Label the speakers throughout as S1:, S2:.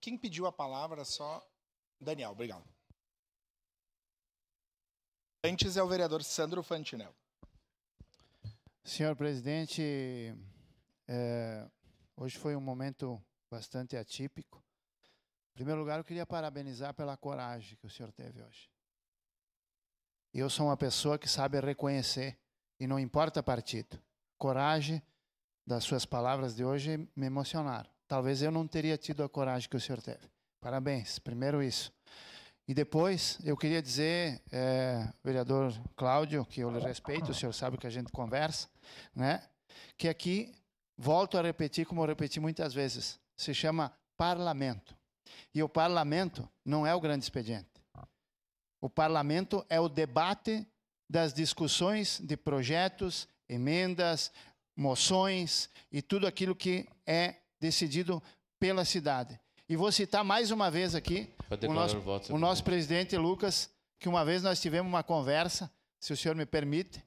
S1: Quem pediu a palavra só... Daniel, obrigado. Antes é o vereador Sandro Fantinel.
S2: Senhor presidente, hoje foi um momento bastante atípico. Em primeiro lugar, eu queria parabenizar pela coragem que o senhor teve hoje. Eu sou uma pessoa que sabe reconhecer, e não importa partido. Coragem das suas palavras de hoje me emocionaram. Talvez eu não teria tido a coragem que o senhor teve. Parabéns, primeiro isso. E depois, eu queria dizer, vereador Cláudio, que eu lhe respeito, o senhor sabe que a gente conversa, né? Que aqui, volto a repetir, como eu repeti muitas vezes, se chama parlamento. E o parlamento não é o grande expediente. O parlamento é o debate das discussões de projetos, emendas, moções e tudo aquilo que é decidido pela cidade. E vou citar mais uma vez aqui o nosso presidente Lucas, que uma vez nós tivemos uma conversa, se o senhor me permite,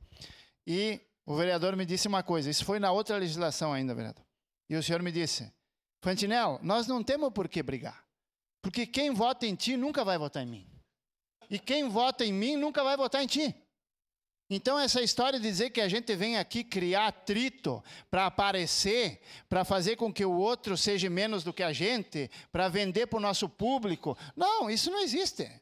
S2: e o vereador me disse uma coisa, isso foi na outra legislação ainda, vereador. E o senhor me disse, Fantinel, nós não temos por que brigar, porque quem vota em ti nunca vai votar em mim. E quem vota em mim nunca vai votar em ti. Então, essa história de dizer que a gente vem aqui criar atrito para aparecer, para fazer com que o outro seja menos do que a gente, para vender para o nosso público. Não, isso não existe.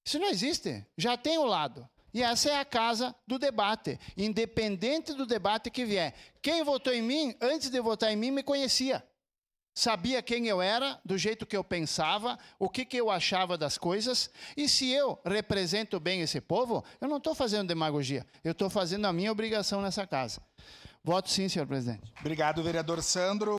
S2: Isso não existe. Já tem o lado. E essa é a casa do debate. Independente do debate que vier. Quem votou em mim, antes de votar em mim, me conhecia. Sabia quem eu era, do jeito que eu pensava, o que eu achava das coisas. E se eu represento bem esse povo, eu não estou fazendo demagogia. Eu estou fazendo a minha obrigação nessa casa. Voto sim, senhor presidente.
S1: Obrigado, vereador Sandro.